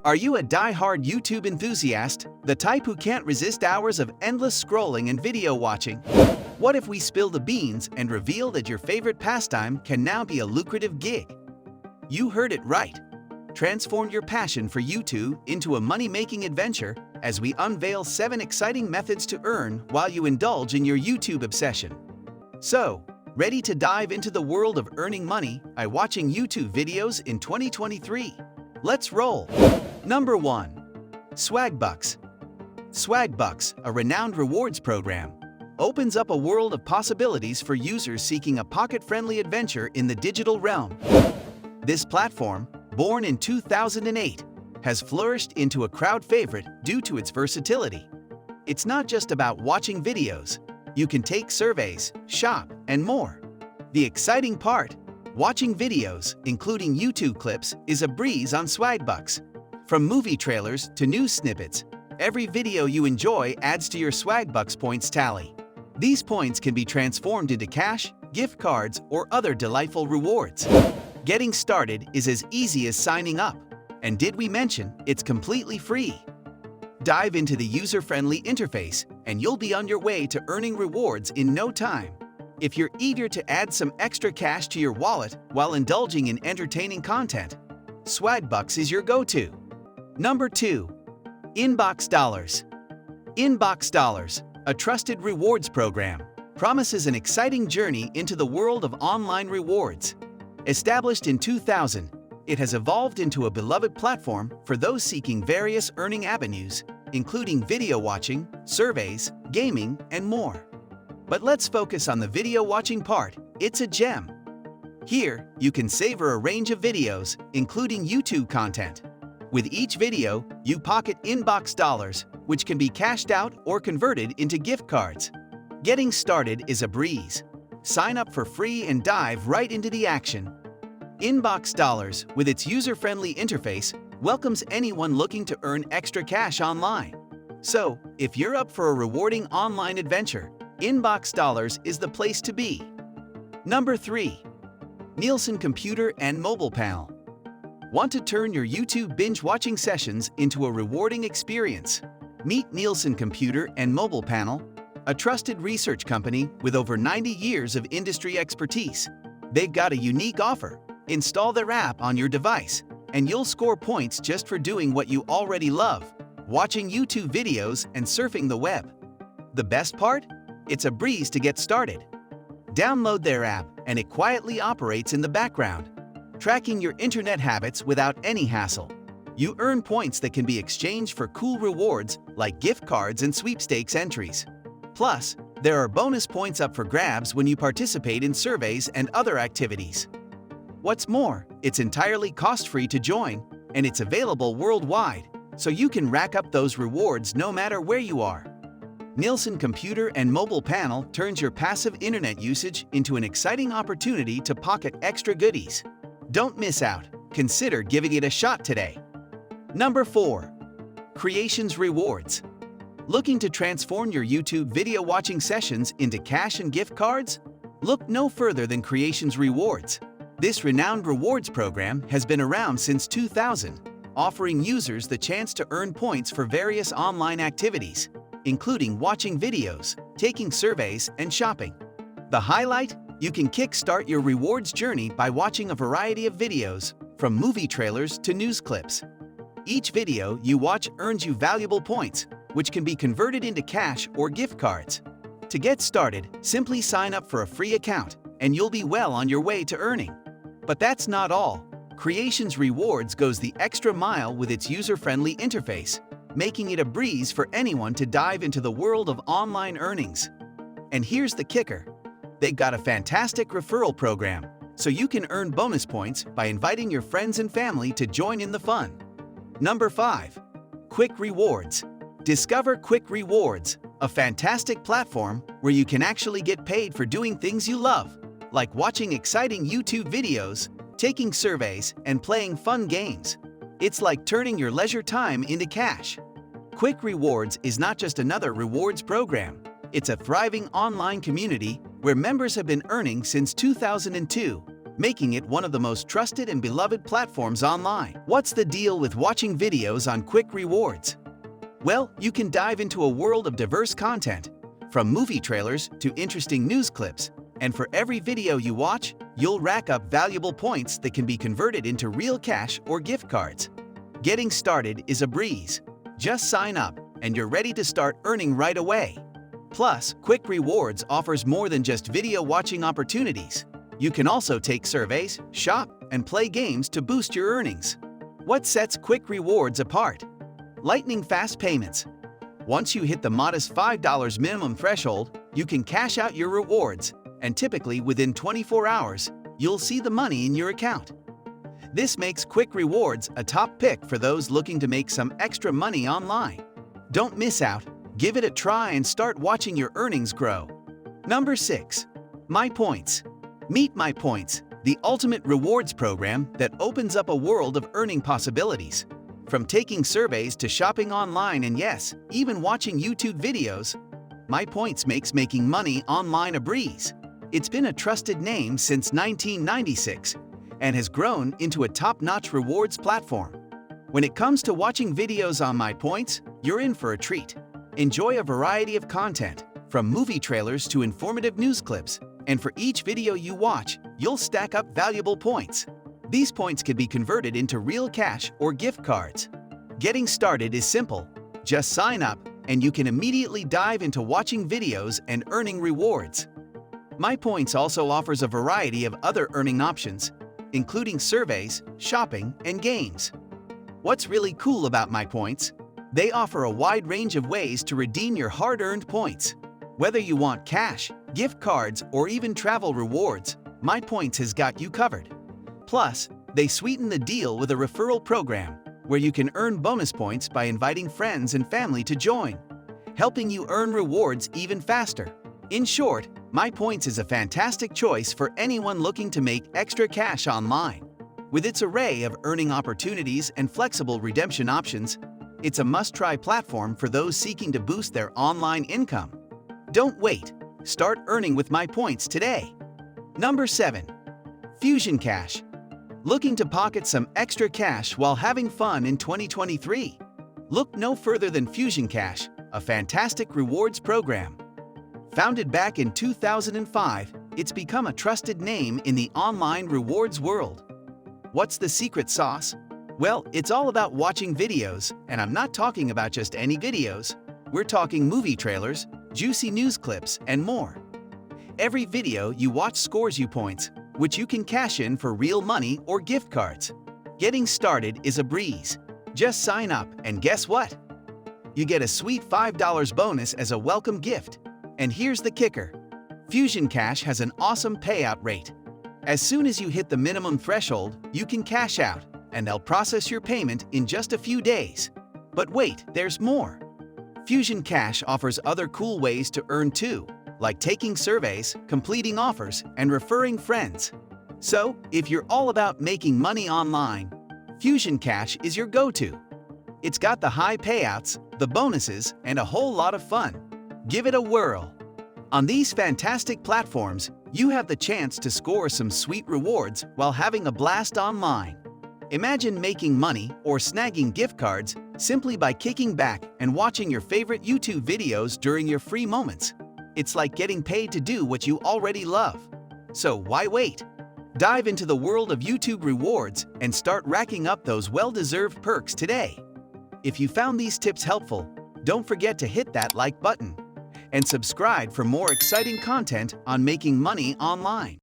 Are you a die-hard YouTube enthusiast, the type who can't resist hours of endless scrolling and video watching? What if we spill the beans and reveal that your favorite pastime can now be a lucrative gig? You heard it right. Transform your passion for YouTube into a money-making adventure as we unveil 7 exciting methods to earn while you indulge in your YouTube obsession. So, ready to dive into the world of earning money by watching YouTube videos in 2023? Let's roll! Number 1. Swagbucks. Swagbucks, a renowned rewards program, opens up a world of possibilities for users seeking a pocket-friendly adventure in the digital realm. This platform, born in 2008, has flourished into a crowd favorite due to its versatility. It's not just about watching videos. You can take surveys, shop, and more. The exciting part, watching videos, including YouTube clips, is a breeze on Swagbucks. From movie trailers to news snippets, every video you enjoy adds to your Swagbucks points tally. These points can be transformed into cash, gift cards, or other delightful rewards. Getting started is as easy as signing up. And did we mention it's completely free? Dive into the user-friendly interface, and you'll be on your way to earning rewards in no time. If you're eager to add some extra cash to your wallet while indulging in entertaining content, Swagbucks is your go-to. Number 2. Inbox Dollars. Inbox Dollars, a trusted rewards program, promises an exciting journey into the world of online rewards. Established in 2000, it has evolved into a beloved platform for those seeking various earning avenues, including video watching, surveys, gaming, and more. But let's focus on the video watching part. It's a gem. Here, you can savor a range of videos, including YouTube content. With each video, you pocket Inbox Dollars, which can be cashed out or converted into gift cards. Getting started is a breeze. Sign up for free and dive right into the action. Inbox Dollars, with its user-friendly interface, welcomes anyone looking to earn extra cash online. So, if you're up for a rewarding online adventure, Inbox Dollars is the place to be. Number 3. Nielsen Computer and Mobile Panel. Want to turn your YouTube binge-watching sessions into a rewarding experience? Meet Nielsen Computer and Mobile Panel, a trusted research company with over 90 years of industry expertise. They've got a unique offer. Install their app on your device, and you'll score points just for doing what you already love, watching YouTube videos and surfing the web. The best part? It's a breeze to get started. Download their app, and it quietly operates in the background, tracking your internet habits without any hassle. You earn points that can be exchanged for cool rewards like gift cards and sweepstakes entries. Plus, there are bonus points up for grabs when you participate in surveys and other activities. What's more, it's entirely cost-free to join, and it's available worldwide, so you can rack up those rewards no matter where you are. Nielsen Computer and Mobile Panel turns your passive internet usage into an exciting opportunity to pocket extra goodies. Don't miss out. Consider giving it a shot today. Number 4. Creations Rewards. Looking to transform your YouTube video watching sessions into cash and gift cards? Look no further than Creations Rewards. This renowned rewards program has been around since 2000, offering users the chance to earn points for various online activities, including watching videos, taking surveys, and shopping. The highlight? You can kickstart your rewards journey by watching a variety of videos, from movie trailers to news clips. Each video you watch earns you valuable points, which can be converted into cash or gift cards. To get started, simply sign up for a free account, and you'll be well on your way to earning. But that's not all. Creations Rewards goes the extra mile with its user-friendly interface, making it a breeze for anyone to dive into the world of online earnings. And here's the kicker. They've got a fantastic referral program, so you can earn bonus points by inviting your friends and family to join in the fun. Number 5. Quick Rewards. Discover Quick Rewards, a fantastic platform where you can actually get paid for doing things you love, like watching exciting YouTube videos, taking surveys, and playing fun games. It's like turning your leisure time into cash. Quick Rewards is not just another rewards program. It's a thriving online community where members have been earning since 2002, making it one of the most trusted and beloved platforms online. What's the deal with watching videos on Quick Rewards? Well, you can dive into a world of diverse content, from movie trailers to interesting news clips, and for every video you watch, you'll rack up valuable points that can be converted into real cash or gift cards. Getting started is a breeze. Just sign up, and you're ready to start earning right away. Plus, Quick Rewards offers more than just video watching opportunities. You can also take surveys, shop, and play games to boost your earnings. What sets Quick Rewards apart? Lightning-fast payments. Once you hit the modest $5 minimum threshold, you can cash out your rewards, and typically within 24 hours, you'll see the money in your account. This makes Quick Rewards a top pick for those looking to make some extra money online. Don't miss out. Give it a try and start watching your earnings grow. Number 6. MyPoints. Meet MyPoints, the ultimate rewards program that opens up a world of earning possibilities. From taking surveys to shopping online and yes, even watching YouTube videos, MyPoints makes making money online a breeze. It's been a trusted name since 1996 and has grown into a top-notch rewards platform. When it comes to watching videos on MyPoints, you're in for a treat. Enjoy a variety of content, from movie trailers to informative news clips, and for each video you watch, you'll stack up valuable points. These points can be converted into real cash or gift cards. Getting started is simple. Just sign up, and you can immediately dive into watching videos and earning rewards. MyPoints also offers a variety of other earning options, including surveys, shopping, and games. What's really cool about MyPoints? They offer a wide range of ways to redeem your hard-earned points. Whether you want cash, gift cards, or even travel rewards, MyPoints has got you covered. Plus, they sweeten the deal with a referral program, where you can earn bonus points by inviting friends and family to join, helping you earn rewards even faster. In short, MyPoints is a fantastic choice for anyone looking to make extra cash online. With its array of earning opportunities and flexible redemption options, it's a must-try platform for those seeking to boost their online income. Don't wait. Start earning with MyPoints today. Number 7. Fusion Cash. Looking to pocket some extra cash while having fun in 2023? Look no further than Fusion Cash, a fantastic rewards program. Founded back in 2005, it's become a trusted name in the online rewards world. What's the secret sauce? Well, it's all about watching videos, and I'm not talking about just any videos. We're talking movie trailers, juicy news clips, and more. Every video you watch scores you points, which you can cash in for real money or gift cards. Getting started is a breeze. Just sign up, and guess what? You get a sweet $5 bonus as a welcome gift. And here's the kicker. Fusion Cash has an awesome payout rate. As soon as you hit the minimum threshold, you can cash out, and they'll process your payment in just a few days. But wait, there's more. Fusion Cash offers other cool ways to earn too, like taking surveys, completing offers, and referring friends. So, if you're all about making money online, Fusion Cash is your go-to. It's got the high payouts, the bonuses, and a whole lot of fun. Give it a whirl. On these fantastic platforms, you have the chance to score some sweet rewards while having a blast online. Imagine making money or snagging gift cards simply by kicking back and watching your favorite YouTube videos during your free moments. It's like getting paid to do what you already love. So why wait? Dive into the world of YouTube rewards and start racking up those well-deserved perks today. If you found these tips helpful, don't forget to hit that like button and subscribe for more exciting content on making money online.